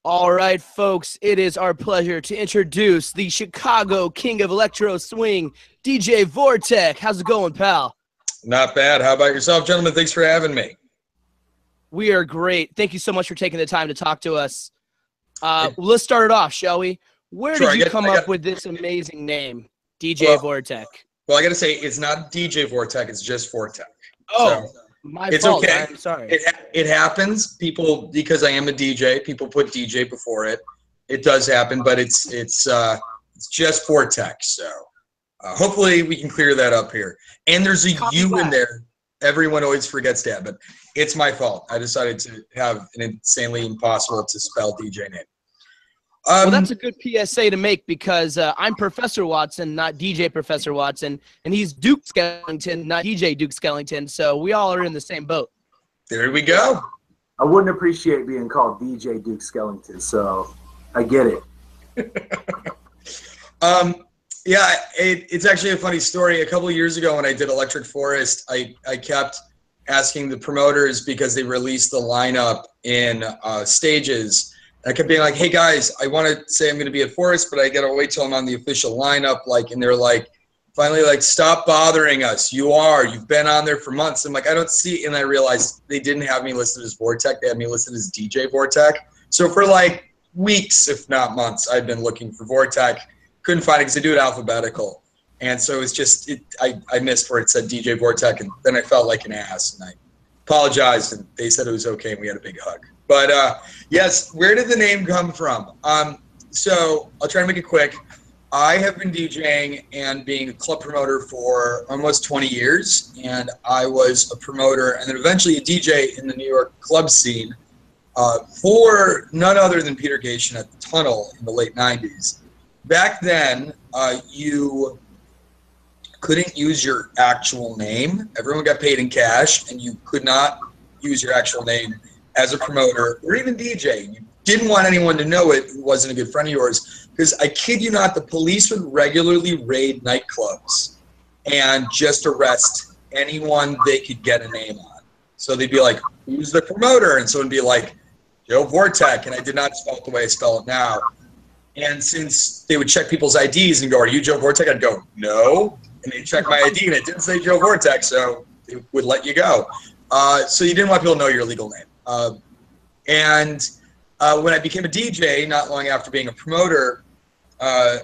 All right, folks, it is our pleasure to introduce the Chicago King of Electro Swing, DJ Vourteque. How's it going, pal? Not bad. How about yourself, gentlemen? Thanks for having me. We are great. Thank you so much for taking the time to talk to us. Let's start it off, shall we? Where did you come up with this amazing name, DJ Vourteque? Well, I got to say, it's not DJ Vourteque. It's just Vourteque. Oh, so my fault. Okay. I'm sorry. It happens. People, because I am a DJ, people put DJ before it. It does happen, but it's just Vourteque. So hopefully we can clear that up here. And there's a U in there. Everyone always forgets that, but it's my fault. I decided to have an insanely impossible to spell DJ name. Well, that's a good PSA to make because I'm Professor Watson, not DJ Professor Watson, and he's Duke Skellington, not DJ Duke Skellington, so we all are in the same boat. There we go. I wouldn't appreciate being called DJ Duke Skellington, so I get it. Yeah, it's actually a funny story. A couple of years ago when I did Electric Forest, I kept asking the promoters because they released the lineup in stages. I kept being like, hey guys, I want to say I'm going to be at Forest, but I got to wait till I'm on the official lineup. And they're like, finally, stop bothering us. You've been on there for months. I'm like, I don't see. And I realized they didn't have me listed as Vourteque. They had me listed as DJ Vourteque. So for weeks, if not months, I've been looking for Vourteque. Couldn't find it because they do it alphabetical. And so it's just, I missed where it said DJ Vourteque. And then I felt like an ass. And I apologized. And they said it was okay. And we had a big hug. But yes, where did the name come from? So I'll try to make it quick. I have been DJing and being a club promoter for almost 20 years. And I was a promoter and then eventually a DJ in the New York club scene for none other than Peter Gatien at the Tunnel in the late 90s. Back then, you couldn't use your actual name. Everyone got paid in cash, and you could not use your actual name as a promoter or even DJ. You didn't want anyone to know it who wasn't a good friend of yours because I kid you not, the police would regularly raid nightclubs and just arrest anyone they could get a name on. So they'd be like, who's the promoter? And someone would be like, Joe Vourteque, and I did not spell it the way I spell it now. And since they would check people's IDs and go, are you Joe Vourteque? I'd go, no. And they'd check my ID and it didn't say Joe Vourteque, so they would let you go. So you didn't want people to know your legal name. When I became a DJ, not long after being a promoter, I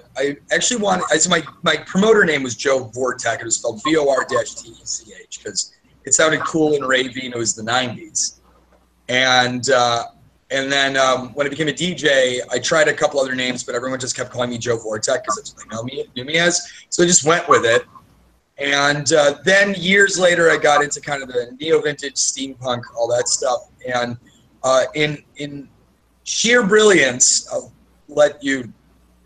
actually my promoter name was Joe Vourteque. It was spelled VOR-TECH because it sounded cool and ravey and it was the 90s. And then when I became a DJ, I tried a couple other names, but everyone just kept calling me Joe Vourteque because that's what they knew me as. So I just went with it. And then years later, I got into kind of the neo-vintage, steampunk, all that stuff. And in sheer brilliance, I'll let you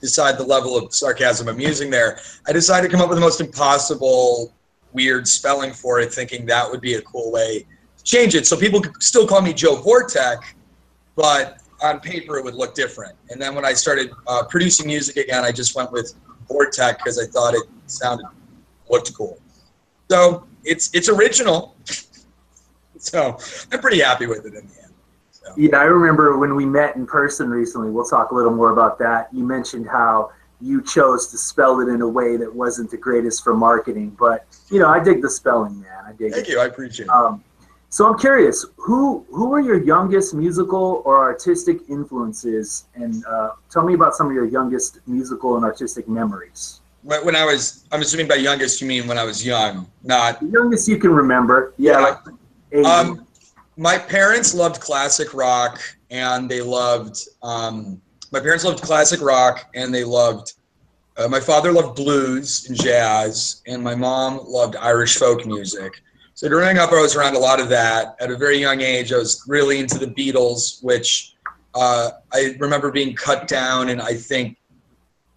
decide the level of sarcasm I'm using there, I decided to come up with the most impossible, weird spelling for it, thinking that would be a cool way to change it. So people could still call me Joe Vourteque, but on paper it would look different. And then when I started producing music again, I just went with Vourteque because I thought it looked cool. So it's original. So I'm pretty happy with it in the end. So. Yeah, I remember when we met in person recently, we'll talk a little more about that. You mentioned how you chose to spell it in a way that wasn't the greatest for marketing, but I dig the spelling, man. I dig it. Thank you, I appreciate it. So I'm curious, who were your youngest musical or artistic influences, and tell me about some of your youngest musical and artistic memories. When I'm assuming by youngest you mean when I was young, not the youngest you can remember. Yeah. My parents loved classic rock, and they loved. My parents loved classic rock, and they loved. My father loved blues and jazz, and my mom loved Irish folk music. So growing up, I was around a lot of that. At a very young age, I was really into the Beatles, which I remember being cut down, and I think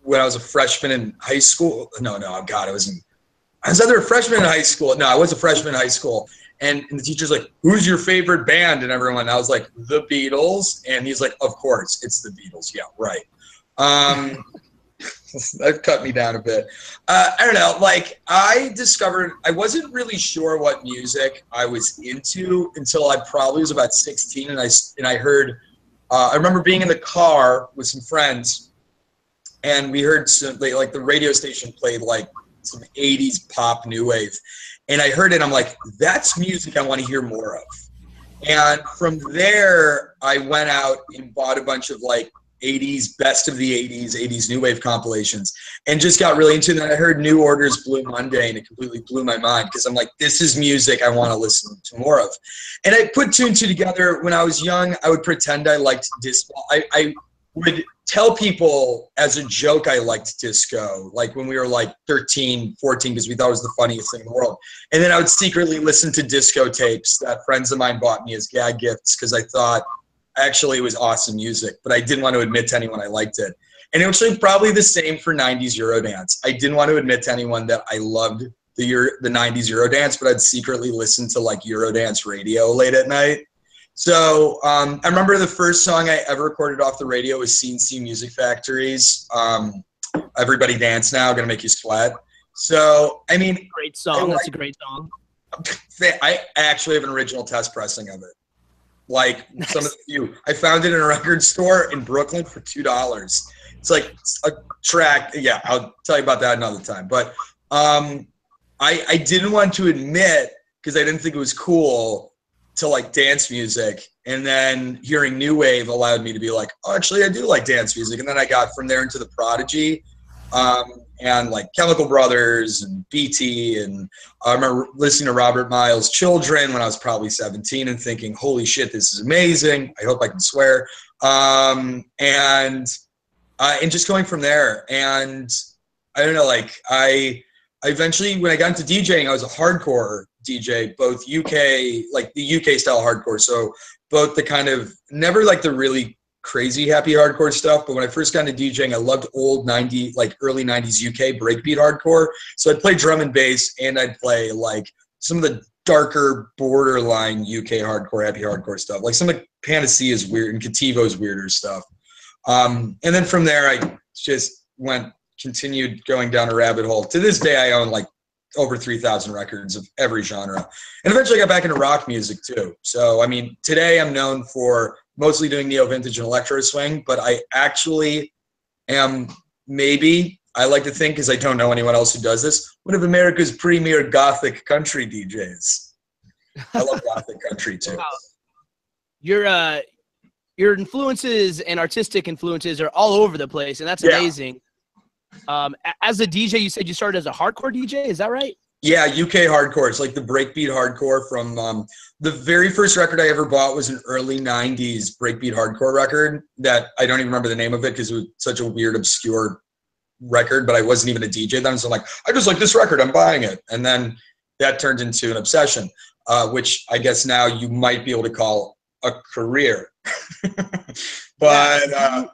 when I was a freshman in high school. I was either a freshman in high school. No, I was a freshman in high school. And the teacher's like, who's your favorite band? And everyone, I was like, the Beatles. And he's like, of course, it's the Beatles. Yeah, right. That cut me down a bit. I don't know. I discovered I wasn't really sure what music I was into until I probably was about 16, and I heard I remember being in the car with some friends, and we heard like the radio station played like some 80s pop new wave. And I heard it, I'm like, that's music I want to hear more of. And from there, I went out and bought a bunch of like 80s, best of the 80s new wave compilations, and just got really into that. I heard New Order's Blue Monday, and it completely blew my mind because I'm like, this is music I want to listen to more of. And I put two and two together. When I was young, I would pretend I liked disco. I would tell people as a joke I liked disco, like when we were like 13, 14, because we thought it was the funniest thing in the world. And then I would secretly listen to disco tapes that friends of mine bought me as gag gifts because I thought actually it was awesome music, but I didn't want to admit to anyone I liked it. And it was probably the same for 90s Eurodance. I didn't want to admit to anyone that I loved the 90s Eurodance, but I'd secretly listen to like Eurodance radio late at night. So I remember the first song I ever recorded off the radio was C&C Music Factory's Everybody Dance Now, Gonna Make You Sweat. So, I mean. Great song. That's a great song. I actually have an original test pressing of it. Like nice. Some of the few. I found it in a record store in Brooklyn for $2. It's like a track. Yeah, I'll tell you about that another time. But I didn't want to admit, because I didn't think it was cool, to like dance music, and then hearing new wave allowed me to be like, oh, actually I do like dance music. And then I got from there into the Prodigy, and like Chemical Brothers and BT, and I remember listening to Robert Miles' Children when I was probably 17 and thinking, holy shit, this is amazing. I hope I can swear. And just going from there. And I don't know, like I eventually, when I got into DJing, I was a hardcore DJ, both UK, like the UK style hardcore. So both the kind of, never like the really crazy happy hardcore stuff, but when I first got into DJing, I loved old 90s, like early 90s UK breakbeat hardcore. So I'd play drum and bass, and I'd play like some of the darker borderline UK hardcore, happy hardcore stuff. Like some of Panacea's weird and Kativo's weirder stuff. And then from there, I just continued going down a rabbit hole. To this day, I own like over 3,000 records of every genre. And eventually I got back into rock music too. So, I mean, today I'm known for mostly doing neo vintage and electro swing, but I actually am maybe, I like to think, because I don't know anyone else who does this, one of America's premier gothic country DJs. I love gothic country too. Wow. Your influences and artistic influences are all over the place, and that's amazing. As a DJ, you said you started as a hardcore DJ, is that right? Yeah, UK hardcore. It's like the breakbeat hardcore from the very first record I ever bought was an early 90s breakbeat hardcore record that I don't even remember the name of it because it was such a weird, obscure record, but I wasn't even a DJ then. So I'm like, I just like this record, I'm buying it. And then that turned into an obsession, which I guess now you might be able to call a career. But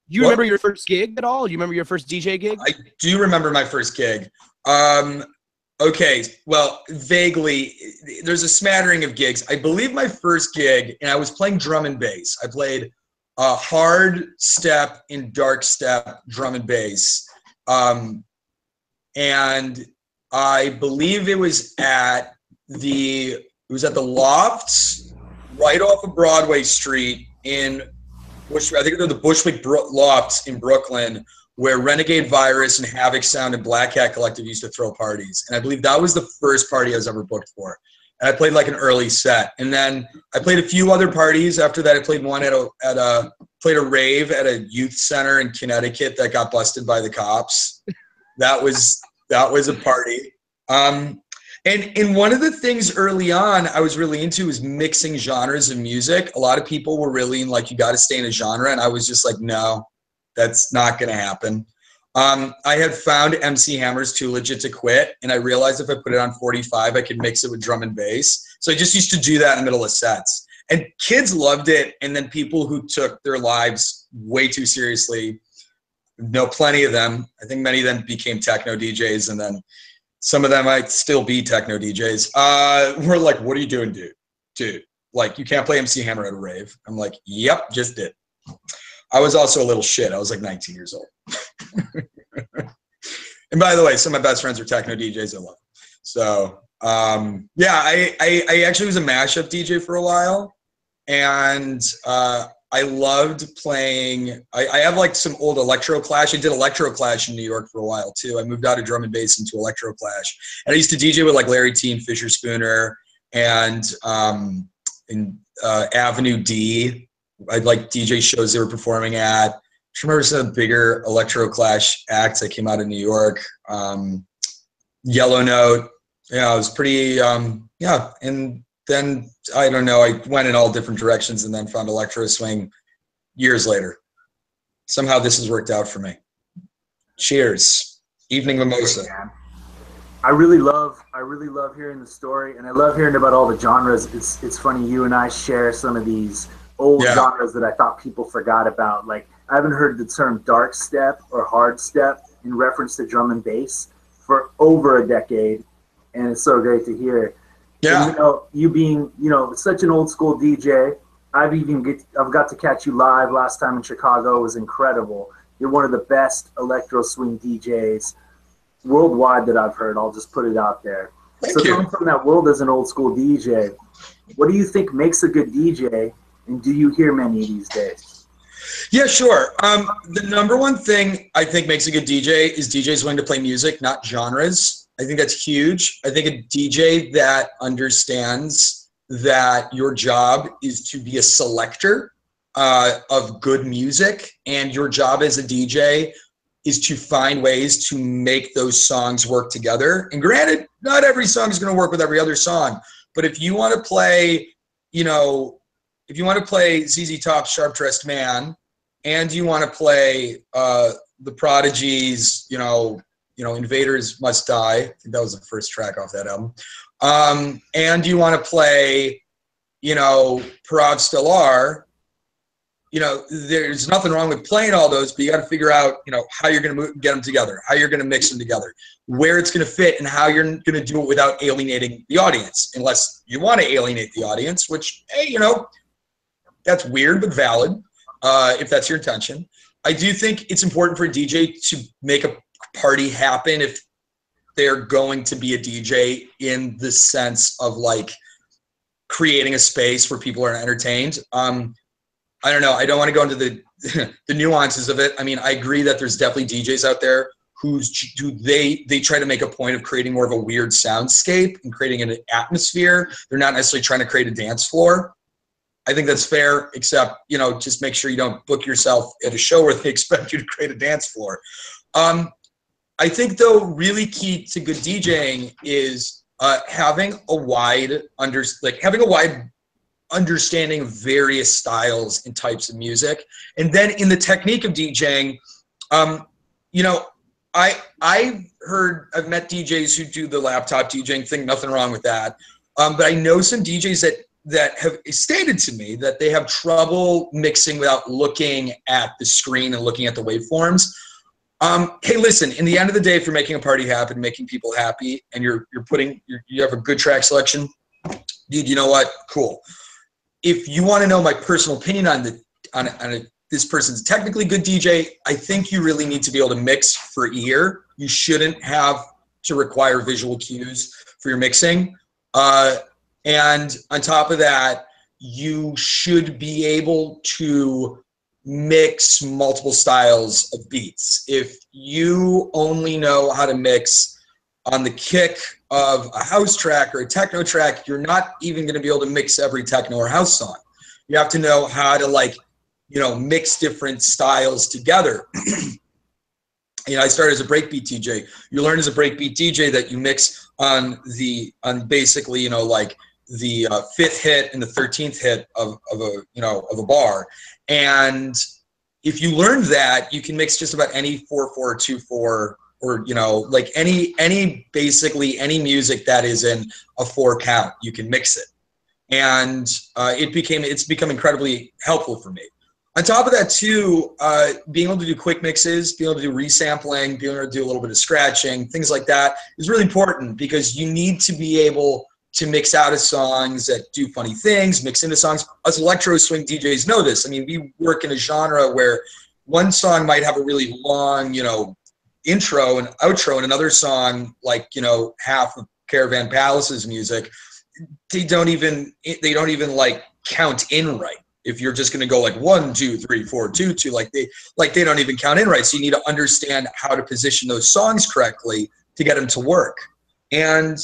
you remember your first gig at all? You remember your first DJ gig? I do remember my first gig. Okay, well, vaguely. There's a smattering of gigs. I believe my first gig, and I was playing drum and bass. I played hard step and dark step drum and bass. And I believe it was at the Lofts right off of Broadway Street in I think they're the Bushwick Lofts in Brooklyn, where Renegade Virus and Havoc Sound and Black Cat Collective used to throw parties. And I believe that was the first party I was ever booked for. And I played like an early set. And then I played a few other parties. After that, I played one played a rave at a youth center in Connecticut that got busted by the cops. That was a party. And one of the things early on I was really into was mixing genres of music. A lot of people were really like, you got to stay in a genre. And I was just like, no, that's not going to happen. I had found MC Hammer's Too Legit to Quit. And I realized if I put it on 45, I could mix it with drum and bass. So I just used to do that in the middle of sets. And kids loved it. And then people who took their lives way too seriously, know plenty of them. I think many of them became techno DJs, and then some of them might still be techno DJs. We're like, what are you doing, dude? Like, you can't play MC Hammer at a rave. I'm like, yep, just did. I was also a little shit. I was like 19 years old. And by the way, some of my best friends are techno DJs. I love them. So, yeah, I actually was a mashup DJ for a while. And I loved playing. I have like some old Electro Clash. I did Electro Clash in New York for a while too. I moved out of drum and bass into Electro Clash, and I used to DJ with like Larry T and Fisher Spooner and Avenue D. I'd like DJ shows they were performing at. I remember some bigger Electro Clash acts that came out of New York. Yellow Note. Yeah, it was pretty. Yeah, and then I don't know. I went in all different directions and then found electro swing years later. Somehow this has worked out for me. Cheers. Evening mimosa. I really love hearing the story, and I love hearing about all the genres. It's funny, you and I share some of these old genres that I thought people forgot about. Like, I haven't heard the term dark step or hard step in reference to drum and bass for over a decade, and it's so great to hear. Yeah. And, you being, such an old school DJ, I've got to catch you live last time in Chicago. It was incredible. You're one of the best electro swing DJs worldwide that I've heard. I'll just put it out there. Thank you. Coming from that world as an old school DJ, what do you think makes a good DJ, and do you hear many these days? Yeah, sure. The number one thing I think makes a good DJ is DJs willing to play music, not genres. I think that's huge. I think a DJ that understands that your job is to be a selector of good music, and your job as a DJ is to find ways to make those songs work together. And granted, not every song is going to work with every other song, but if you want to play, if you want to play ZZ Top's Sharp Dressed Man, and you want to play The Prodigy's, Invaders Must Die. I think that was the first track off that album. And you want to play, Parav Stellar, there's nothing wrong with playing all those, but you got to figure out, how you're going to get them together, how you're going to mix them together, where it's going to fit, and how you're going to do it without alienating the audience, unless you want to alienate the audience, which, hey, that's weird but valid if that's your intention. I do think it's important for a DJ to make a party happen if they're going to be a DJ in the sense of like creating a space where people are entertained. I don't know. I don't want to go into the nuances of it. I mean, I agree that there's definitely DJs out there who they try to make a point of creating more of a weird soundscape and creating an atmosphere. They're not necessarily trying to create a dance floor. I think that's fair, except, just make sure you don't book yourself at a show where they expect you to create a dance floor. I think, though, really key to good DJing is having a wide understanding of various styles and types of music. And then in the technique of DJing, I've met DJs who do the laptop DJing thing, nothing wrong with that. But I know some DJs that have stated to me that they have trouble mixing without looking at the screen and looking at the waveforms. Hey, listen, in the end of the day, if you're making a party happen, making people happy, and you have a good track selection, dude, you know what? Cool. If you want to know my personal opinion on this person's technically good DJ, I think you really need to be able to mix for ear. You shouldn't have to require visual cues for your mixing. And on top of that, you should be able to mix multiple styles of beats. If you only know how to mix on the kick of a house track or a techno track, you're not even going to be able to mix every techno or house song. You have to know how to mix different styles together. I started as a breakbeat DJ. You learn as a breakbeat DJ that you mix on basically, the 5th hit and the 13th hit of a bar. And if you learn that, you can mix just about any 4/4, 2/4, or basically any music that is in a 4 count, you can mix it. And it's become incredibly helpful for me. On top of that too, being able to do quick mixes, being able to do resampling, being able to do a little bit of scratching, things like that is really important, because you need to be able to mix out of songs that do funny things, mix into songs. Us electro swing DJs know this. I mean, we work in a genre where one song might have a really long, intro and outro, and another song, half of Caravan Palace's music, they don't even count in right. if you're just going to go like 1, 2, 3, 4, 2, 2, like they don't even count in right. So you need to understand how to position those songs correctly to get them to work. And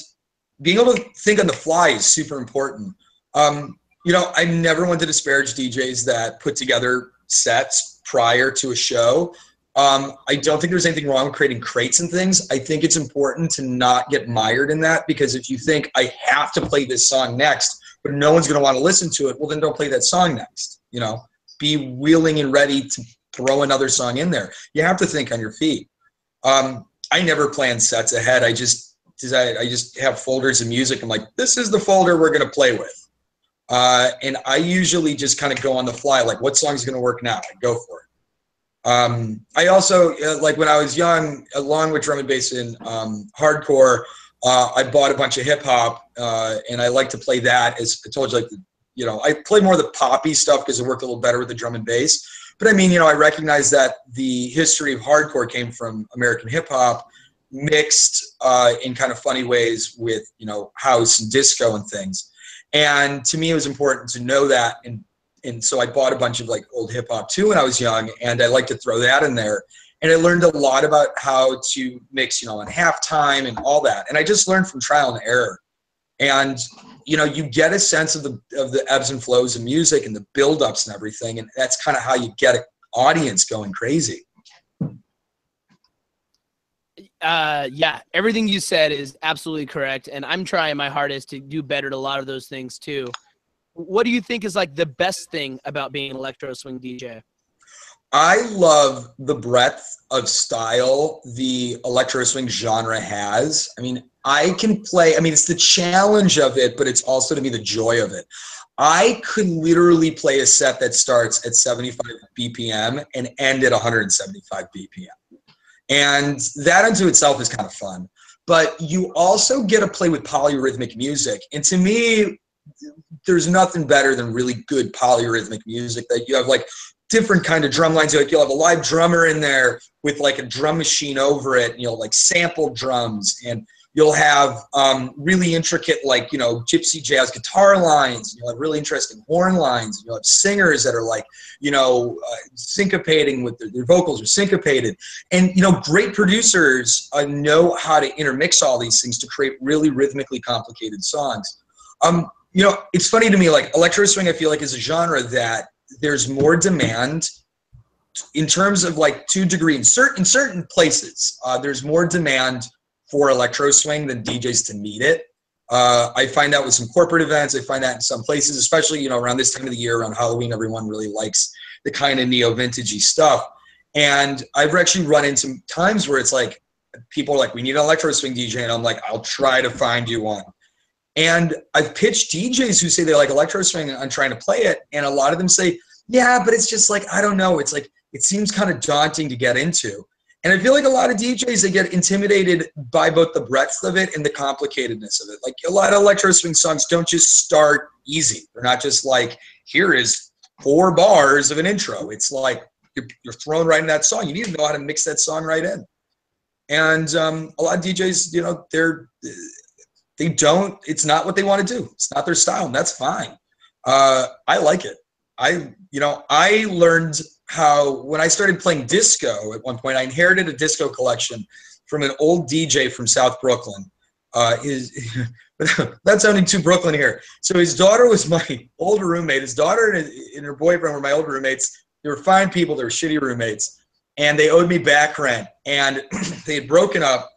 being able to think on the fly is super important. You know, I never want to disparage DJs that put together sets prior to a show. I don't think there's anything wrong with creating crates and things. I think it's important to not get mired in that, because if you think I have to play this song next, but no one's going to want to listen to it, well, then don't play that song next. You know, be willing and ready to throw another song in there. You have to think on your feet. I never plan sets ahead. I just have folders of music. I'm like, this is the folder we're going to play with. And I usually just kind of go on the fly, like what song's going to work now? I go for it. I also, like when I was young, along with drum and bass and hardcore, I bought a bunch of hip hop, and I like to play that. As I told you, like, you know, I play more of the poppy stuff because it worked a little better with the drum and bass. But I mean, you know, I recognize that the history of hardcore came from American hip hop, mixed in kind of funny ways with, you know, house and disco and things. And to me, it was important to know that. And so I bought a bunch of like old hip hop too when I was young, and I like to throw that in there. And I learned a lot about how to mix, you know, on halftime and all that. And I just learned from trial and error. And, you know, you get a sense of the ebbs and flows of music and the buildups and everything. And that's kind of how you get an audience going crazy. Yeah, everything you said is absolutely correct. And I'm trying my hardest to do better at a lot of those things too. What do you think is like the best thing about being an electro swing DJ? I love the breadth of style the electro swing genre has. I mean, I can play, I mean, it's the challenge of it, but it's also to me the joy of it. I could literally play a set that starts at 75 BPM and end at 175 BPM. And that unto itself is kind of fun. But you also get to play with polyrhythmic music. And to me, there's nothing better than really good polyrhythmic music that you have like different kind of drum lines. Like you'll have a live drummer in there with like a drum machine over it, and you'll like sample drums, and you'll have really intricate, like, you know, gypsy jazz guitar lines, and you'll have really interesting horn lines, and you'll have singers that are like, you know, syncopating with their vocals are syncopated. And, you know, great producers know how to intermix all these things to create really rhythmically complicated songs. You know, it's funny to me, like electro swing, I feel like is a genre that there's more demand in terms of like to degree in certain places. There's more demand for electro swing than DJs to meet it. I find that with some corporate events. I find that in some places, especially, you know, around this time of the year, around Halloween, everyone really likes the kind of neo-vintagey stuff. And I've actually run into times where it's like, people are like, we need an electro swing DJ. And I'm like, I'll try to find you one. And I've pitched DJs who say they like electro swing and I'm trying to play it. And a lot of them say, yeah, but it's just like, I don't know. It's like, it seems kind of daunting to get into. And I feel like a lot of DJs, they get intimidated by both the breadth of it and the complicatedness of it. Like a lot of electro swing songs don't just start easy. They're not just like, here is 4 bars of an intro. It's like you're thrown right in that song. You need to know how to mix that song right in. And a lot of DJs, you know, they don't, it's not what they want to do. It's not their style, and that's fine. I like it. I learned how, when I started playing disco at one point, I inherited a disco collection from an old DJ from South Brooklyn. That's sounding too Brooklyn here. So his daughter was my old roommate. His daughter and her boyfriend were my old roommates. They were fine people. They were shitty roommates. And they owed me back rent. And they had broken up.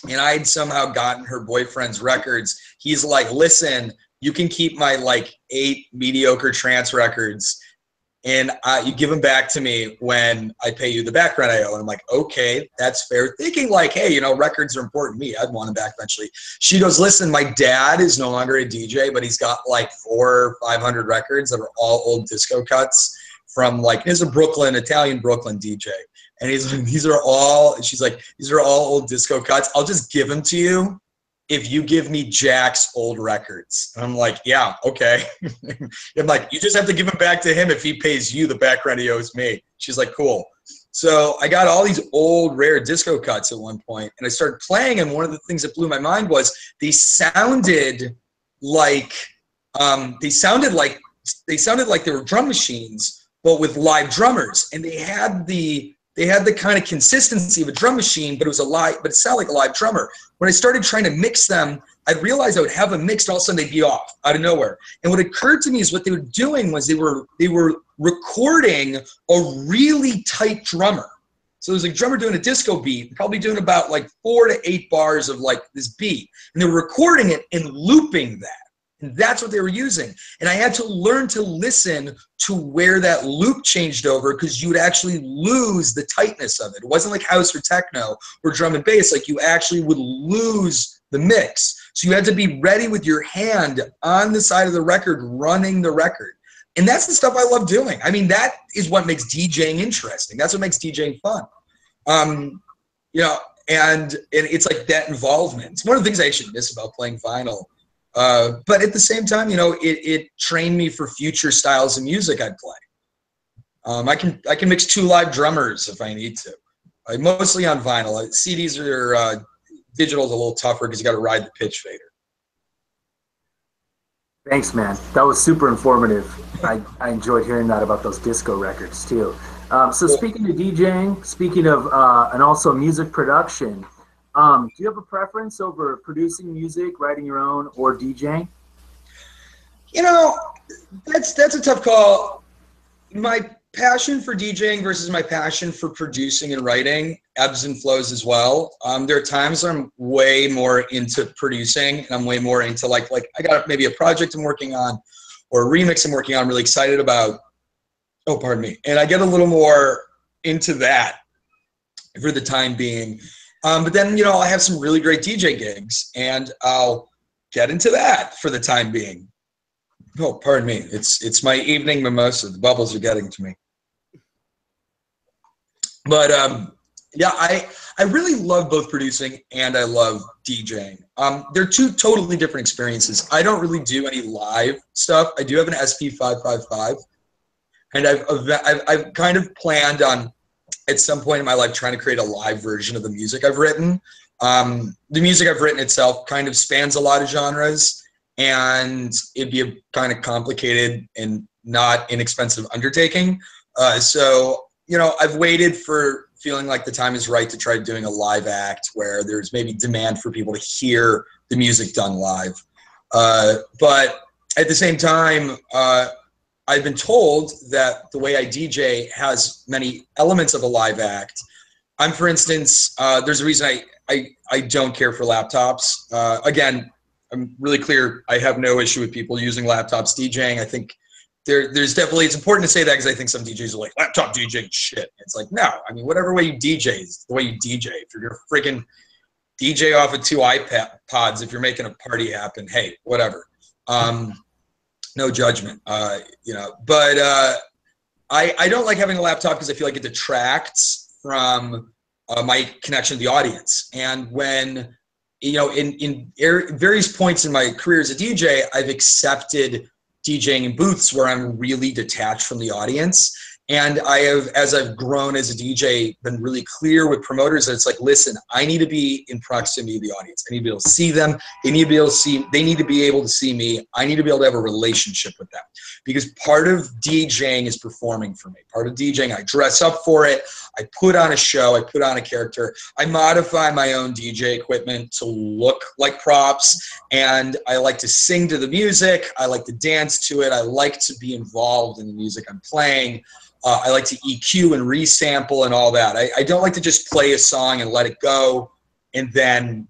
And I had somehow gotten her boyfriend's records. He's like, listen, you can keep my like 8 mediocre trance records, and you give them back to me when I pay you the back rent I owe. And I'm like, okay, that's fair. Thinking like, hey, you know, records are important to me. I'd want them back eventually. She goes, listen, my dad is no longer a DJ, but he's got like 400 or 500 records that are all old disco cuts from like, he's a Italian Brooklyn DJ. And he's like, she's like, these are all old disco cuts. I'll just give them to you if you give me Jack's old records. And I'm like, yeah, okay. I'm like, you just have to give them back to him if he pays you the back rent he owes me. She's like, cool. So I like these old rare disco cuts at one point, and I started playing, and one of the things that blew my mind was they sounded like they sounded like they were drum machines, but with live drummers, and they had the kind of consistency of a drum machine, but it sounded like a live drummer. When I started trying to mix them, I realized I would have them mixed, all of a sudden they'd be off out of nowhere. And what occurred to me is what they were doing was they were recording a really tight drummer. So there's a drummer doing a disco beat, probably doing about like 4 to 8 bars of like this beat. And they were recording it and looping that. And that's what they were using. And I had to learn to listen to where that loop changed over, because you would actually lose the tightness of it. It wasn't like house or techno or drum and bass. Like, you actually would lose the mix. So you had to be ready with your hand on the side of the record, running the record. And that's the stuff I love doing. I mean, that is what makes DJing interesting. That's what makes DJing fun. You know, and it's like that involvement. It's one of the things I actually miss about playing vinyl. But at the same time, you know, it trained me for future styles of music I'd play. I can mix 2 live drummers if I need to. Mostly on vinyl. CDs are digital is a little tougher because you got to ride the pitch fader. Thanks, man. That was super informative. I enjoyed hearing that about those disco records too. So speaking of DJing, speaking of and also music production. Do you have a preference over producing music, writing your own, or DJing? You know, that's a tough call. My passion for DJing versus my passion for producing and writing ebbs and flows as well. There are times where I'm way more into producing, and I'm way more into like I got maybe a project I'm working on or a remix I'm working on, I'm really excited about. Oh, pardon me. And I get a little more into that for the time being. But then, you know, I have some really great DJ gigs, and I'll get into that for the time being. Oh, pardon me. It's my evening mimosa. The bubbles are getting to me. But yeah, I really love both producing and I love DJing. They're 2 totally different experiences. I don't really do any live stuff. I do have an SP555, and I've kind of planned on, at some point in my life, trying to create a live version of the music I've written. The music I've written itself kind of spans a lot of genres, and it'd be a kind of complicated and not inexpensive undertaking. So, you know, I've waited for feeling like the time is right to try doing a live act where there's maybe demand for people to hear the music done live. But at the same time, I've been told that the way I DJ has many elements of a live act. For instance, there's a reason I don't care for laptops. Again, I'm really clear. I have no issue with people using laptops DJing. I think there's definitely, it's important to say that because I think some DJs are like, laptop DJing shit. It's like, no, I mean, whatever way you DJ is the way you DJ. If you're a freaking DJ off of 2 iPods, if you're making a party happen, hey, whatever. No judgment, you know, but I don't like having a laptop because I feel like it detracts from my connection to the audience. And when, you know, in various points in my career as a DJ, I've accepted DJing in booths where I'm really detached from the audience. And I have, as I've grown as a DJ, been really clear with promoters that it's like, listen, I need to be in proximity to the audience. I need to be able to see them. They need to be able to see me. I need to be able to have a relationship with them. Because part of DJing is performing for me. Part of DJing, I dress up for it. I put on a show. I put on a character. I modify my own DJ equipment to look like props. And I like to sing to the music. I like to dance to it. I like to be involved in the music I'm playing. I like to EQ and resample and all that. I don't like to just play a song and let it go and then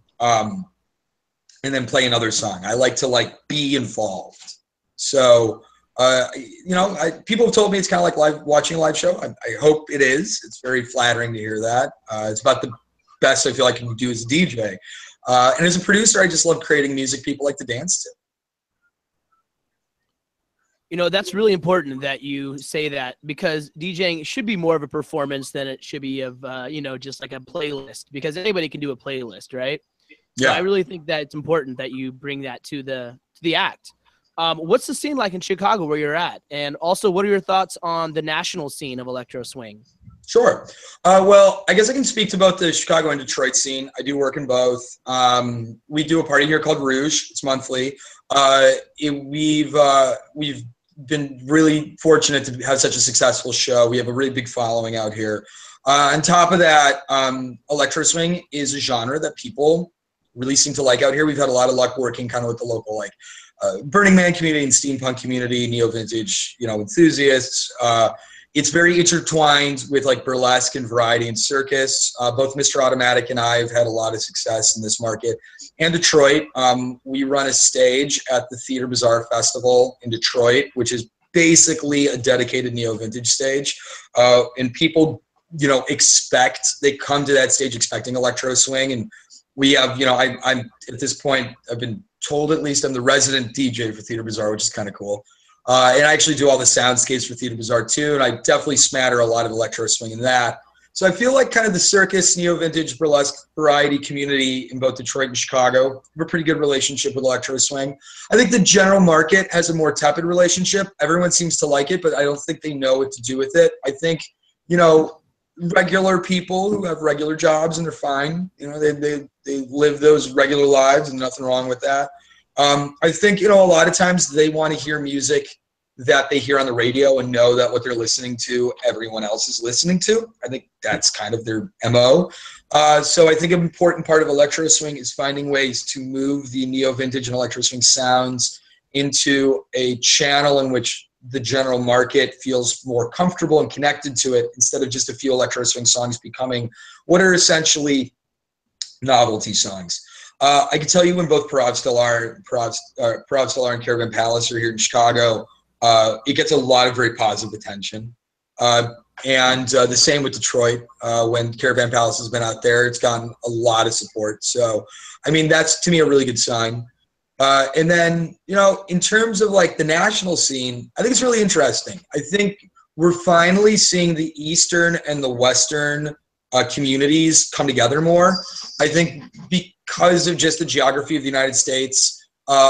play another song. I like to be involved. So, you know, people have told me it's kind of like watching a live show. I hope it is. It's very flattering to hear that. It's about the best I feel like I can do as a DJ. And as a producer, I just love creating music people like to dance to. You know, that's really important that you say that, because DJing should be more of a performance than it should be of, you know, just like a playlist, because anybody can do a playlist, right? Yeah. So I really think that it's important that you bring that to the act. What's the scene like in Chicago where you're at? And also, what are your thoughts on the national scene of electro swing? Sure. Well, I guess I can speak to both the Chicago and Detroit scene. I do work in both. We do a party here called Rouge. It's monthly. We've been really fortunate to have such a successful show. We have a really big following out here. On top of that, electro swing is a genre that people really seem to like out here. We've had a lot of luck working kind of with the local like Burning Man community and steampunk community, neo vintage, you know, enthusiasts. It's very intertwined with like burlesque and variety and circus. Both Mr. Automatic and I have had a lot of success in this market. And Detroit, we run a stage at the Theater Bazaar Festival in Detroit, which is basically a dedicated neo-vintage stage. And people, you know, they come to that stage expecting electro swing. And we have, you know, I'm at this point, I've been told at least I'm the resident DJ for Theater Bazaar, which is kind of cool. And I actually do all the soundscapes for Theater Bazaar too, and I definitely smatter a lot of electro swing in that. So I feel like kind of the circus, neo-vintage, burlesque variety community in both Detroit and Chicago have a pretty good relationship with electro swing. I think the general market has a more tepid relationship. Everyone seems to like it, but I don't think they know what to do with it. I think, you know, regular people who have regular jobs and they're fine. You know, they live those regular lives and nothing wrong with that. I think, you know, a lot of times they want to hear music that they hear on the radio and know that what they're listening to, everyone else is listening to. I think that's kind of their MO. So I think an important part of electro swing is finding ways to move the neo-vintage and electro swing sounds into a channel in which the general market feels more comfortable and connected to it, instead of just a few electro swing songs becoming what are essentially novelty songs. I can tell you when both Parov Stellar and Caravan Palace are here in Chicago, it gets a lot of very positive attention. And the same with Detroit. When Caravan Palace has been out there, it's gotten a lot of support. So, I mean, that's to me a really good sign. And then, you know, in terms of like the national scene, I think it's really interesting. I think we're finally seeing the Eastern and the Western communities come together more. I think because of just the geography of the United States,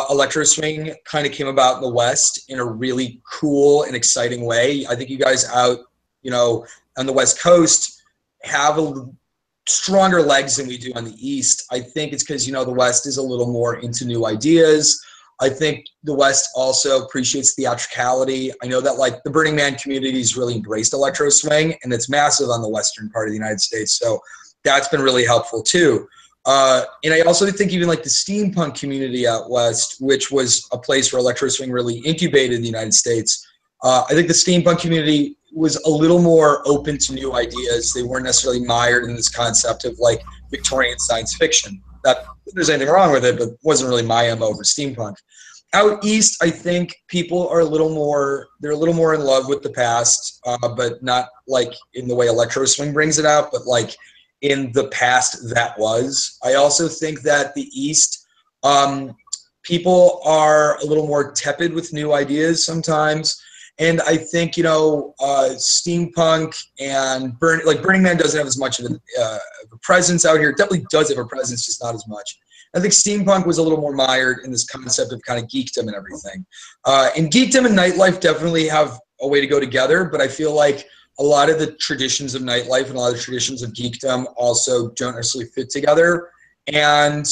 electro swing kind of came about in the West in a really cool and exciting way. I think you guys out, you know, on the West Coast have a stronger legs than we do on the East. I think it's because, you know, the West is a little more into new ideas. I think the West also appreciates theatricality. I know that like the Burning Man community's really embraced electro swing, and it's massive on the Western part of the United States. So that's been really helpful too. And I also think even like the steampunk community out West, which was a place where electro swing really incubated in the United States, I think the steampunk community was a little more open to new ideas. They weren't necessarily mired in this concept of like Victorian science fiction. Not that there's anything wrong with it, but wasn't really my MO for steampunk. Out East, I think people are they're a little more in love with the past, but not like in the way electro swing brings it out, but like in the past that was. I also think that the East, people are a little more tepid with new ideas sometimes. And I think, you know, steampunk and Burning Man doesn't have as much of a presence out here. It definitely does have a presence, just not as much. I think steampunk was a little more mired in this concept of kind of geekdom and everything. And geekdom and nightlife definitely have a way to go together, but I feel like a lot of the traditions of nightlife and a lot of the traditions of geekdom also don't necessarily fit together. And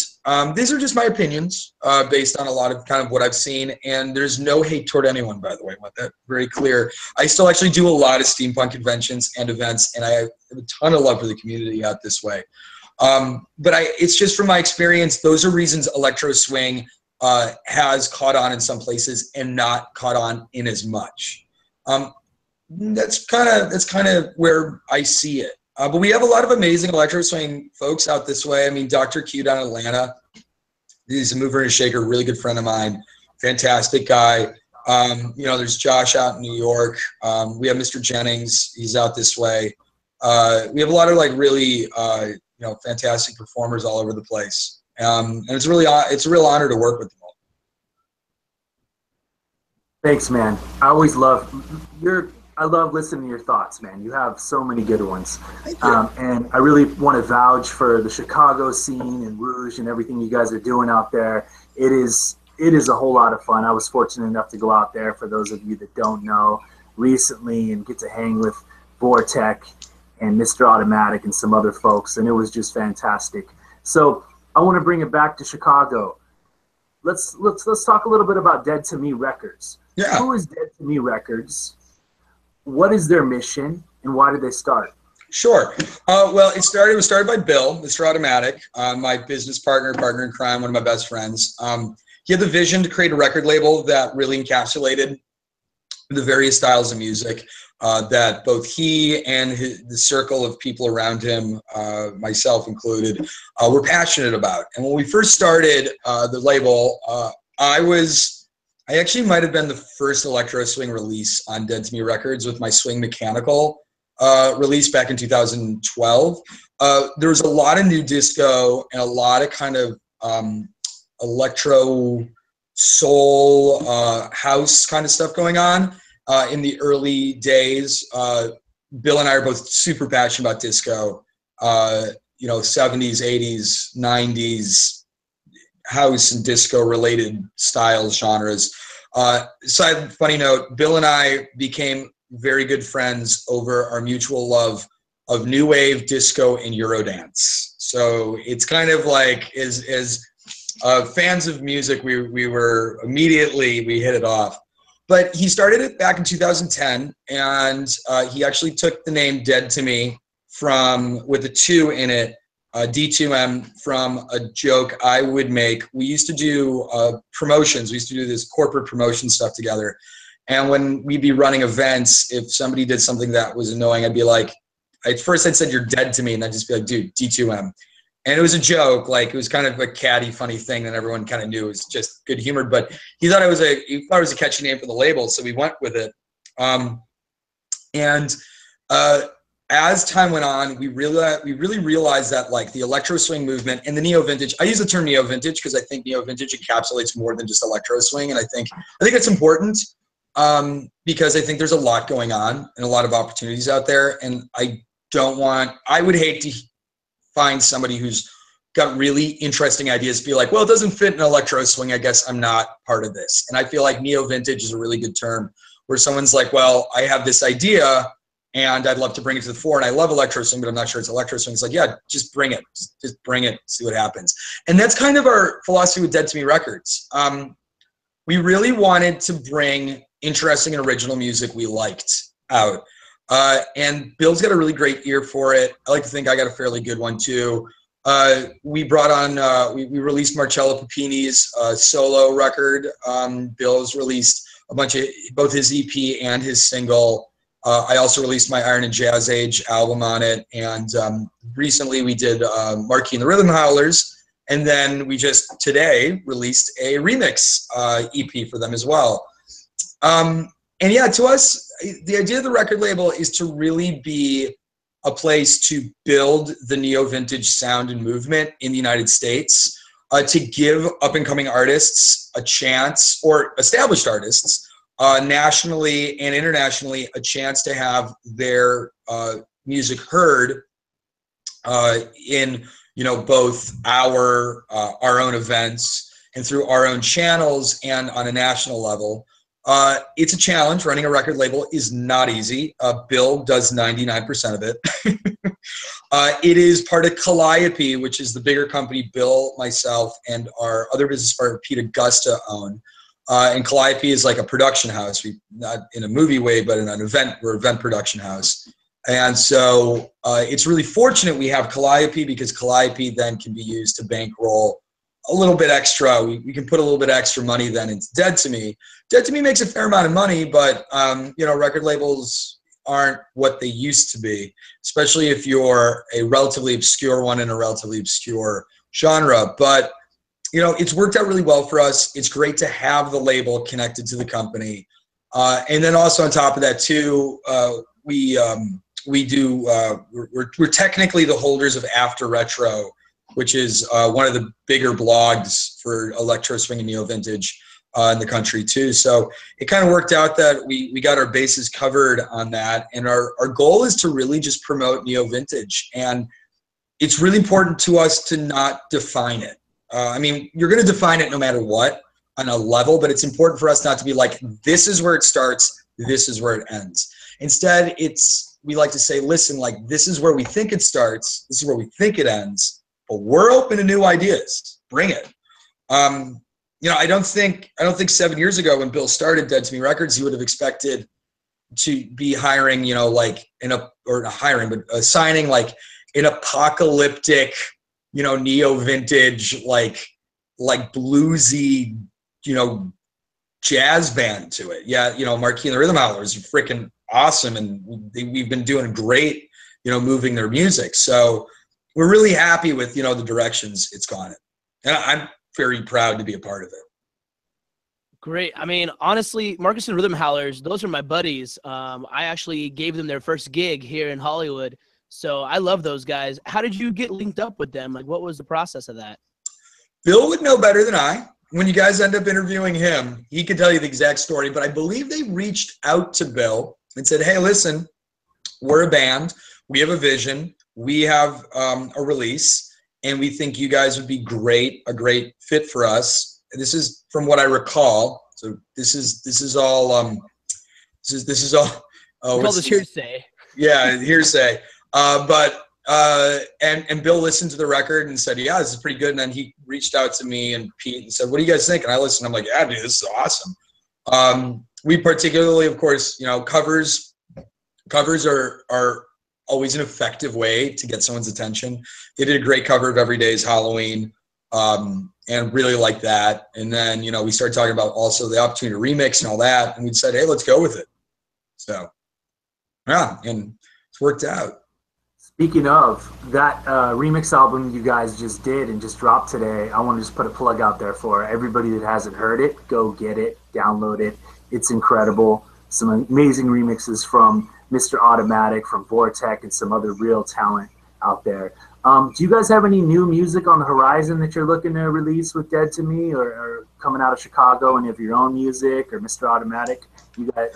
these are just my opinions based on a lot of kind of what I've seen. And there's no hate toward anyone, by the way. I want that very clear. I still actually do a lot of steampunk conventions and events, and I have a ton of love for the community out this way. But it's just from my experience, those are reasons electro swing has caught on in some places and not caught on in as much. That's kind of where I see it. But we have a lot of amazing electro swing folks out this way. I mean, Dr. Q down in Atlanta, he's a mover and a shaker, really good friend of mine, fantastic guy. You know, there's Josh out in New York. We have Mr. Jennings, he's out this way. We have a lot of like really, you know, fantastic performers all over the place. And it's a real honor to work with them all. Thanks, man. I love listening to your thoughts, man. You have so many good ones. Thank you. And I really want to vouch for the Chicago scene and Rouge and everything you guys are doing out there. It is a whole lot of fun. I was fortunate enough to go out there, for those of you that don't know, recently and get to hang with Vourteque and Mr. Automatic and some other folks, and it was just fantastic. So I want to bring it back to Chicago. Let's talk a little bit about Dead to Me Records. Yeah. Who is Dead to Me Records? What is their mission, and why did they start? Sure. Well, it was started by Bill, Mr. Automatic, my business partner in crime, one of my best friends. He had the vision to create a record label that really encapsulated the various styles of music that both he and the circle of people around him, myself included, were passionate about. And when we first started the label, I actually might have been the first electro swing release on Dead to Me Records with my Swing Mechanical release back in 2012. There was a lot of new disco and a lot of kind of electro soul house kind of stuff going on in the early days. Bill and I are both super passionate about disco, 70s, 80s, 90s, house and disco related styles, genres. Side funny note, Bill and I became very good friends over our mutual love of new wave, disco, and Eurodance. So it's kind of like as fans of music, we hit it off. But he started it back in 2010, and he actually took the name Dead to Me with a 2 in it, D2M, from a joke I would make. We used to do promotions. We used to do this corporate promotion stuff together. And when we'd be running events, if somebody did something that was annoying, I'd be like, at first I'd said, "You're dead to me." And I'd just be like, "Dude, D2M." And it was a joke. Like, it was kind of a catty, funny thing that everyone kind of knew. It was just good humored. But he thought it was a catchy name for the label. So we went with it. As time went on, we really realized that, like, the electro swing movement and the neo vintage. I use the term neo vintage because I think neo vintage encapsulates more than just electro swing, and I think it's important because I think there's a lot going on and a lot of opportunities out there, and I would hate to find somebody who's got really interesting ideas be like, well, it doesn't fit in electro swing, I guess I'm not part of this. And I feel like neo vintage is a really good term where someone's like, well, I have this idea and I'd love to bring it to the fore, and I love electro swing, but I'm not sure it's electro swing. It's like, yeah, just bring it. Just bring it, see what happens. And that's kind of our philosophy with Dead to Me Records. We really wanted to bring interesting and original music we liked out. And Bill's got a really great ear for it. I like to think I got a fairly good one too. We brought on, we released Marcello Pupini's solo record. Bill's released a bunch of both his EP and his single. I also released my Iron and Jazz Age album on it. And recently we did Marquis and the Rhythm Howlers. And then we just today released a remix EP for them as well. And yeah, to us, the idea of the record label is to really be a place to build the neo-vintage sound and movement in the United States, to give up-and-coming artists a chance, or established artists, nationally and internationally, a chance to have their music heard in both our own events and through our own channels and on a national level. It's a challenge. Running a record label is not easy. Bill does 99% of it. It is part of Calliope, which is the bigger company Bill, myself, and our other business partner, Pete Augusta, own. And Calliope is like a production house. Not in a movie way, but in an event. We're an event production house. And so it's really fortunate we have Calliope, because Calliope then can be used to bankroll a little bit extra. We can put a little bit extra money then into Dead to Me. Dead to Me makes a fair amount of money, but record labels aren't what they used to be, especially if you're a relatively obscure one in a relatively obscure genre. But it's worked out really well for us. It's great to have the label connected to the company, and then also on top of that too, we're technically the holders of After Retro, which is one of the bigger blogs for electro swing and neo vintage in the country too. So it kind of worked out that we got our bases covered on that. And our goal is to really just promote neo vintage. And it's really important to us to not define it. You're going to define it no matter what on a level, but it's important for us not to be like, this is where it starts, this is where it ends. Instead, we like to say, listen, like, this is where we think it starts, this is where we think it ends, but we're open to new ideas. Bring it. I don't think 7 years ago when Bill started Dead to Me Records, he would have expected to be hiring, like signing like an apocalyptic, neo vintage, like bluesy, jazz band to it. Yeah, Marquis and the Rhythm Howlers are freaking awesome, and we've been doing great, moving their music. So we're really happy with, the directions it's gone in. And I'm very proud to be a part of it. Great. I mean, honestly, Marcus and Rhythm Howlers, those are my buddies. I actually gave them their first gig here in Hollywood. So I love those guys. How did you get linked up with them? Like, what was the process of that? Bill would know better than I. When you guys end up interviewing him, he could tell you the exact story, but I believe they reached out to Bill and said, hey, listen, we're a band. We have a vision. We have a release, and we think you guys would be a great fit for us. This is from what I recall. So this is all we call this hearsay. Yeah, hearsay. And Bill listened to the record and said, yeah, this is pretty good. And then he reached out to me and Pete and said, what do you guys think? And I listened. I'm like, yeah, dude, this is awesome. We particularly, of course, covers are always an effective way to get someone's attention. They did a great cover of Every Day's Halloween, and really like that. And then, we started talking about also the opportunity to remix and all that. And we said, hey, let's go with it. So, yeah, and it's worked out. Speaking of that remix album you guys just did and just dropped today, I want to just put a plug out there for everybody that hasn't heard it. Go get it, download it. It's incredible. Some amazing remixes from Mr. Automatic, from Vourteque, and some other real talent out there. Do you guys have any new music on the horizon that you're looking to release with Dead to Me, or coming out of Chicago, any of your own music, or Mr. Automatic? You guys,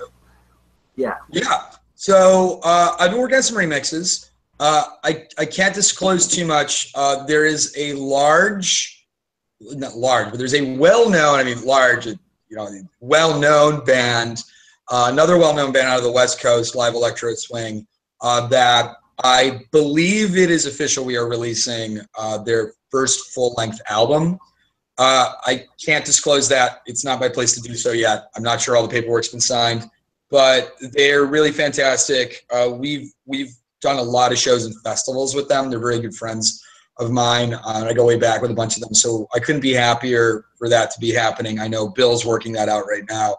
yeah. Yeah. So I've been working on some remixes. I can't disclose too much. There is a not large, but there's a well-known, well-known band, another well-known band out of the West Coast, Live Electro Swing, that I believe it is official. We are releasing their first full-length album. I can't disclose that. It's not my place to do so yet. I'm not sure all the paperwork's been signed, but they're really fantastic. We've done a lot of shows and festivals with them. They're very good friends of mine. I go way back with a bunch of them, so I couldn't be happier for that to be happening. I know Bill's working that out right now.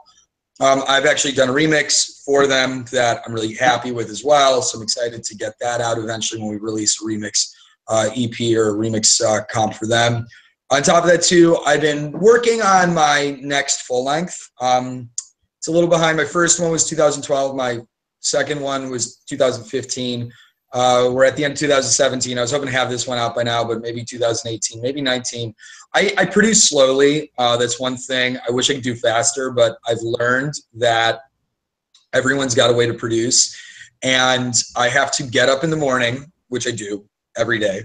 I've actually done a remix for them that I'm really happy with as well, so I'm excited to get that out eventually when we release a remix EP or a remix comp for them. On top of that, too, I've been working on my next full length. It's a little behind. My first one was 2012. My second one was 2015. We're at the end of 2017. I was hoping to have this one out by now, but maybe 2018, maybe 19. I produce slowly. That's one thing. I wish I could do faster, but I've learned that everyone's got a way to produce. And I have to get up in the morning, which I do every day,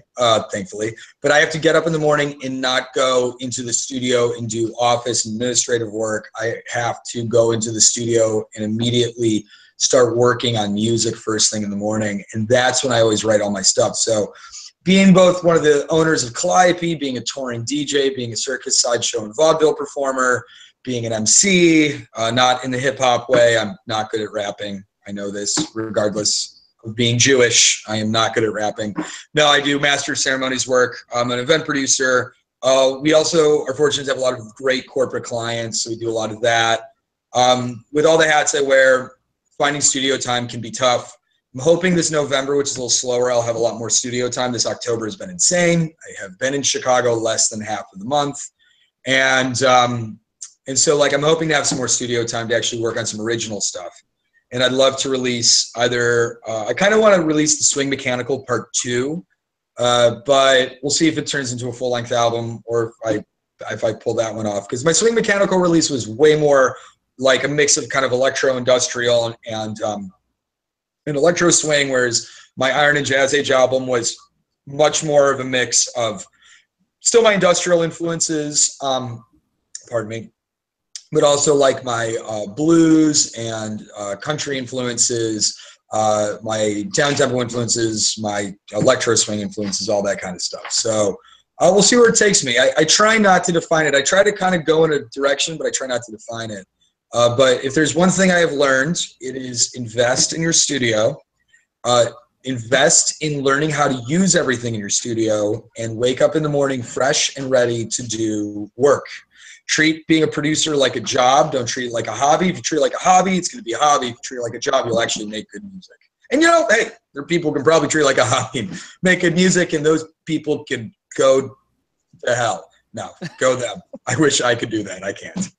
thankfully. But I have to get up in the morning and not go into the studio and do office administrative work. I have to go into the studio and immediately start working on music first thing in the morning. And that's when I always write all my stuff. So being both one of the owners of Calliope, being a touring DJ, being a circus, sideshow, and vaudeville performer, being an MC, not in the hip hop way. I'm not good at rapping. I know this, regardless of being Jewish. I am not good at rapping. No, I do master of ceremonies work. I'm an event producer. We also are fortunate to have a lot of great corporate clients, so we do a lot of that. With all the hats I wear, finding studio time can be tough. I'm hoping this November, which is a little slower, I'll have a lot more studio time. This October has been insane. I have been in Chicago less than half of the month. And so I'm hoping to have some more studio time to actually work on some original stuff. And I'd love to release either, I kind of want to release the Swing Mechanical Part 2, but we'll see if it turns into a full-length album or if I pull that one off. Because my Swing Mechanical release was way more like a mix of kind of electro-industrial and electro swing, whereas my Iron and Jazz Age album was much more of a mix of still my industrial influences, pardon me, but also like my blues and country influences, my down-tempo influences, my electro swing influences, all that kind of stuff. So We'll see where it takes me. I try not to define it. I try to kind of go in a direction, but I try not to define it. But if there's one thing I have learned, it is invest in your studio. Invest in learning how to use everything in your studio, and wake up in the morning fresh and ready to do work. Treat being a producer like a job. Don't treat it like a hobby. If you treat it like a hobby, it's going to be a hobby. If you treat it like a job, you'll actually make good music. And hey, there are people who can probably treat it like a hobby and make good music, and those people can go to hell. No, go them. I wish I could do that. I can't.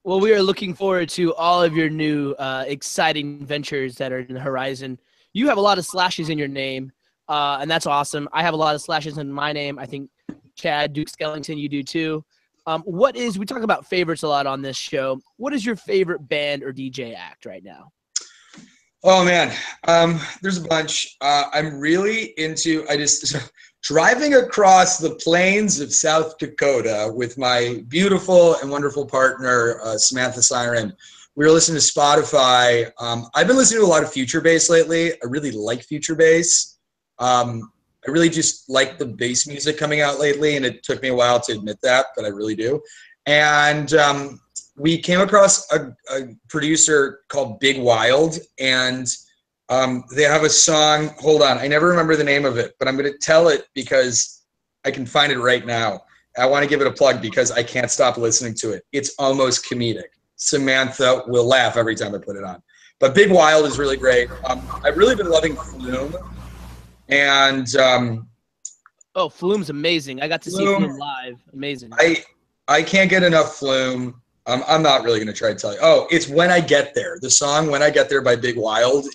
Well, we are looking forward to all of your new exciting ventures that are in the horizon. You have a lot of slashes in your name, and that's awesome. I have a lot of slashes in my name. I think Chad, Duke Skellington, you do too. We talk about favorites a lot on this show. What is your favorite band or DJ act right now? Oh man, there's a bunch. I'm really into, driving across the plains of South Dakota with my beautiful and wonderful partner, Samantha Siren. We were listening to Spotify. I've been listening to a lot of future bass lately. I really like future bass. I really just like the bass music coming out lately, and it took me a while to admit that, but I really do. And we came across a producer called Big Wild, and they have a song. Hold on, I never remember the name of it, but I'm going to tell it because I can find it right now. I want to give it a plug because I can't stop listening to it. It's almost comedic. Samantha will laugh every time I put it on. But Big Wild is really great. I've really been loving Flume. And Flume's amazing. I got to see Flume live. Amazing. I can't get enough Flume. I'm not really going to try to tell you. Oh, it's When I Get There. The song When I Get There by Big Wild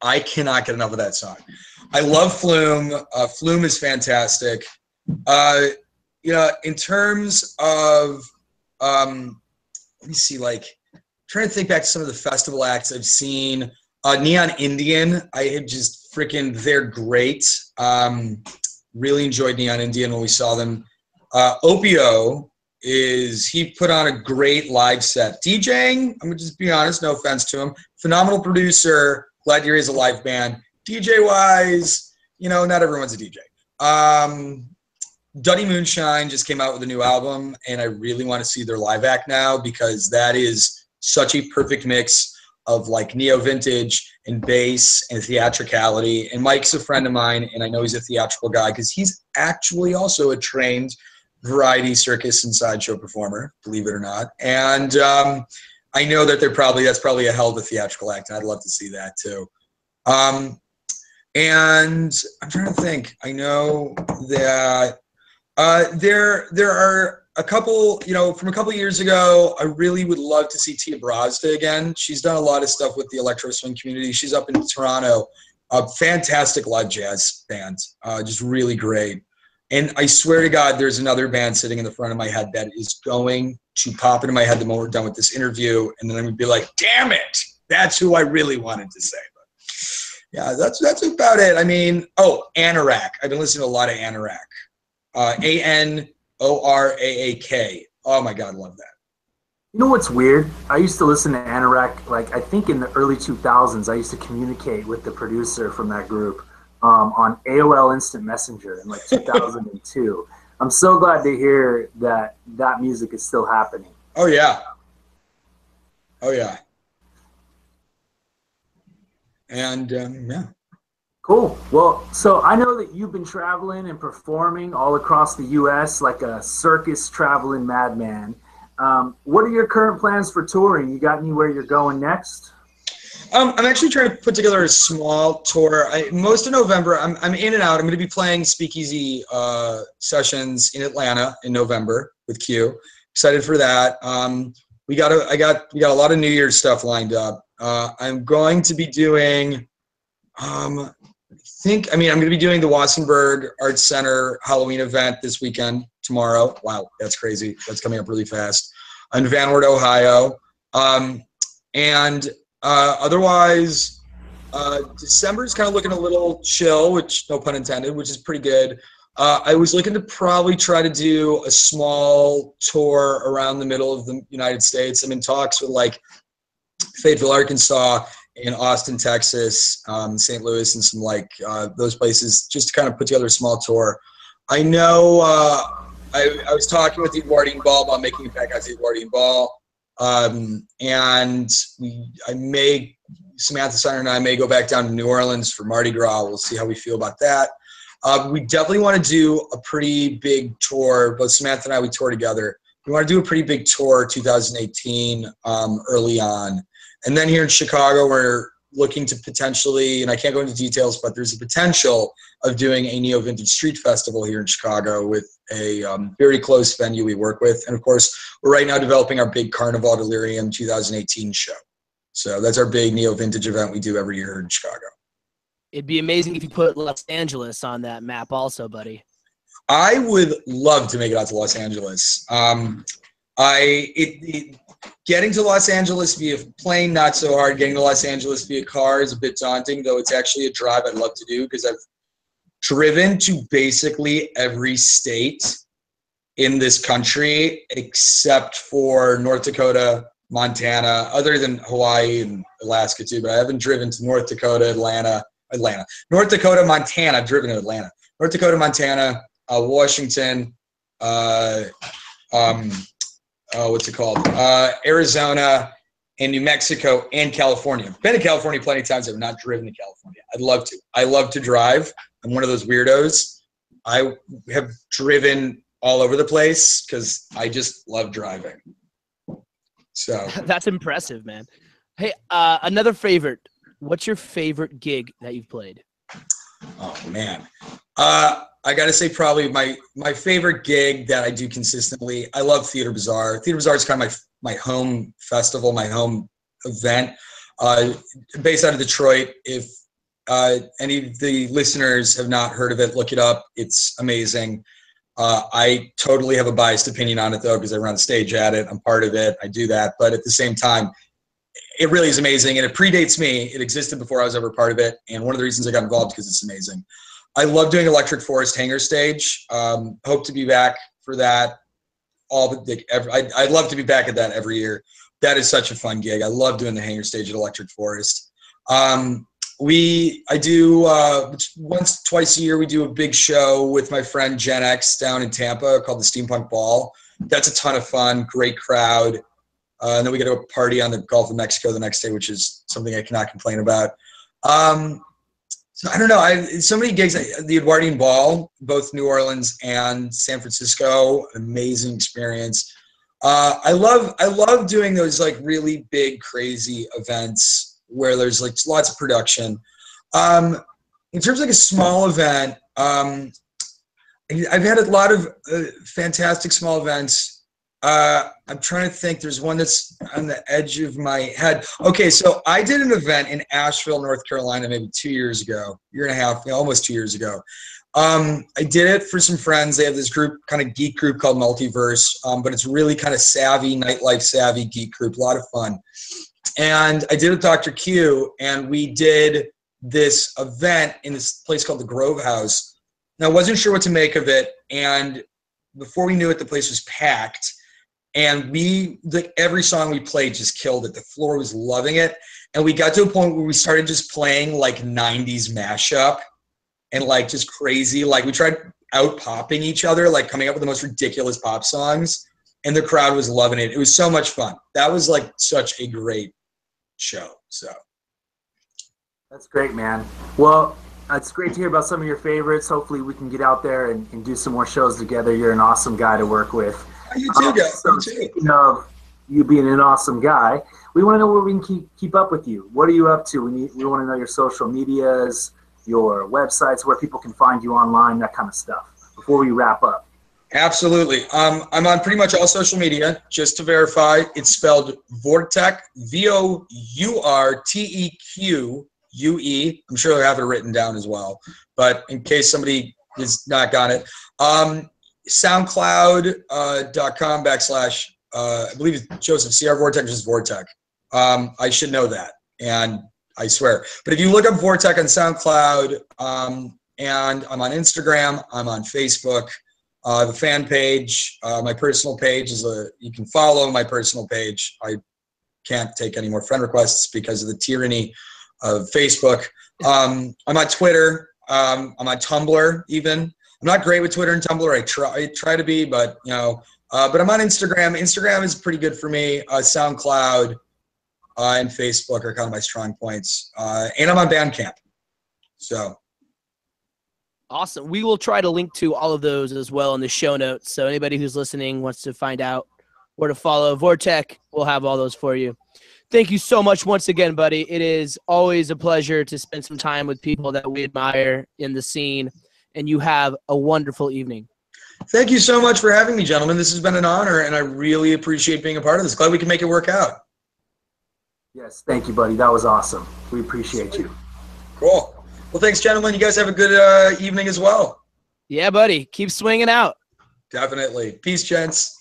I cannot get enough of that song. I love Flume. Flume is fantastic. In terms of, let me see, trying to think back to some of the festival acts I've seen. Neon Indian, they're great. Really enjoyed Neon Indian when we saw them. Opio he put on a great live set. DJing, I'm gonna just be honest, no offense to him. Phenomenal producer, glad to hear he's a live band. DJ wise, not everyone's a DJ. Duddy Moonshine just came out with a new album, and I really want to see their live act now because that is such a perfect mix of neo vintage and bass and theatricality. And Mike's a friend of mine, and I know he's a theatrical guy because he's actually also a trained variety circus and sideshow performer, believe it or not. And I know that that's probably a hell of a theatrical act. I'd love to see that too. And I'm trying to think. I know that there are a couple, from a couple years ago, I really would love to see Tia Brazda again. She's done a lot of stuff with the electro swing community. She's up in Toronto. A fantastic live jazz band, just really great. And I swear to God, there's another band sitting in the front of my head that is going to pop into my head the moment we're done with this interview, and then I'm gonna be like, damn it, that's who I really wanted to say. But yeah, that's about it. I mean, Anorak. I've been listening to a lot of Anorak. Anoraak. Oh my God, love that. You know what's weird? I used to listen to Anorak, I think in the early 2000s, I used to communicate with the producer from that group on AOL Instant Messenger in 2002. I'm so glad to hear that music is still happening. Oh yeah. And yeah. Cool. Well, so I know that you've been traveling and performing all across the U.S. like a circus traveling madman. What are your current plans for touring? You got anywhere you're going next? I'm actually trying to put together a small tour. Most of November, I'm in and out. I'm going to be playing speakeasy sessions in Atlanta in November with Q. Excited for that. We got a lot of New Year's stuff lined up. I'm going to be doing. I'm going to be doing the Wassenberg Arts Center Halloween event this weekend, tomorrow. Wow, that's crazy. That's coming up really fast. In Van Wert, Ohio. Otherwise, December is kind of looking a little chill, which no pun intended, which is pretty good. I was looking to probably try to do a small tour around the middle of the United States. I'm in talks with Fayetteville, Arkansas, in Austin, Texas, St. Louis, and some those places, just to kind of put together a small tour. I know I was talking with the Edwardian Ball about making it back out to the Edwardian Ball. And Samantha Steiner and I may go back down to New Orleans for Mardi Gras. We'll see how we feel about that. We definitely want to do a pretty big tour. Both Samantha and I, we tour together. We want to do a pretty big tour 2018 early on. And then here in Chicago, we're looking to potentially, and I can't go into details, but there's a potential of doing a Neo Vintage Street Festival here in Chicago with a very close venue we work with. And of course, we're right now developing our big Carnival Delirium 2018 show. So that's our big Neo Vintage event we do every year here in Chicago. It'd be amazing if you put Los Angeles on that map also, buddy. I would love to make it out to Los Angeles. Getting to Los Angeles via plane, not so hard. Getting to Los Angeles via car is a bit daunting, though it's actually a drive I'd love to do because I've driven to basically every state in this country except for North Dakota, Montana, other than Hawaii and Alaska too, but I haven't driven to North Dakota, North Dakota, Montana. I've driven to Atlanta. North Dakota, Montana, Washington, what's it called? Arizona and New Mexico and California. Been to California plenty of times. I've not driven to California. I'd love to. I love to drive. I'm one of those weirdos. I have driven all over the place because I just love driving. So that's impressive, man. Hey, another favorite. What's your favorite gig that you've played? Oh man, I gotta say probably my favorite gig that I do consistently. I love Theater Bazaar. Theater Bazaar is kind of my home festival, my home event. Based out of Detroit. If any of the listeners have not heard of it, look it up. It's amazing. I totally have a biased opinion on it though because I run stage at it. I'm part of it. I do that, but at the same time, it really is amazing, and it predates me. It existed before I was ever part of it, and one of the reasons I got involved because it's amazing. I love doing Electric Forest Hangar Stage. Hope to be back for that. I'd love to be back at that every year. That is such a fun gig. I love doing the Hangar Stage at Electric Forest. I do once, twice a year. We do a big show with my friend Gen X down in Tampa called the Steampunk Ball. That's a ton of fun. Great crowd. And then we get to a party on the Gulf of Mexico the next day, which is something I cannot complain about. So I don't know. So many gigs. The Edwardian Ball, both New Orleans and San Francisco, amazing experience. I love doing those like really big, crazy events where there's like lots of production. In terms of like a small event, I've had a lot of fantastic small events. I'm trying to think. There's one that's on the edge of my head. Okay, so I did an event in Asheville, North Carolina, maybe 2 years ago, year and a half, almost 2 years ago. I did it for some friends. They have this group, kind of geek group called Multiverse, but it's really kind of savvy, nightlife savvy geek group, a lot of fun. And I did it with Dr. Q, and we did this event in this place called the Grove House. Now, I wasn't sure what to make of it, and before we knew it, the place was packed. And every song we played just killed it. The floor was loving it. And we got to a point where we started just playing like 90s mashup and like just crazy. Like we tried out popping each other, like coming up with the most ridiculous pop songs. And the crowd was loving it. It was so much fun. That was like such a great show. So that's great, man. Well, it's great to hear about some of your favorites. Hopefully we can get out there and do some more shows together. You're an awesome guy to work with. You too, guys. So speaking of you being an awesome guy, we want to know where we can keep up with you. What are you up to? We want to know your social medias, your websites, where people can find you online, that kind of stuff, before we wrap up. Absolutely. I'm on pretty much all social media. Just to verify, it's spelled Vourteque, Vourteque. I'm sure I have it written down as well, but in case somebody has not got it. SoundCloud.com / I believe it's Joseph C.R. Vourteque, just Vourteque. I should know that, and I swear. But if you look up Vourteque on SoundCloud, and I'm on Instagram, I'm on Facebook. The fan page, my personal page you can follow my personal page. I can't take any more friend requests because of the tyranny of Facebook. I'm on Twitter. I'm on Tumblr even. not great with Twitter and Tumblr. I try to be, but but I'm on Instagram. Instagram is pretty good for me. SoundCloud and Facebook are kind of my strong points. And I'm on Bandcamp. So. Awesome. We will try to link to all of those as well in the show notes. So anybody who's listening wants to find out where to follow Vourteque, we'll have all those for you. Thank you so much once again, buddy. It is always a pleasure to spend some time with people that we admire in the scene, and you have a wonderful evening. Thank you so much for having me, gentlemen. This has been an honor, and I really appreciate being a part of this. Glad we can make it work out. Yes, thank you, buddy. That was awesome. We appreciate you. Cool. Well, thanks, gentlemen. You guys have a good evening as well. Yeah, buddy. Keep swinging out. Definitely. Peace, gents.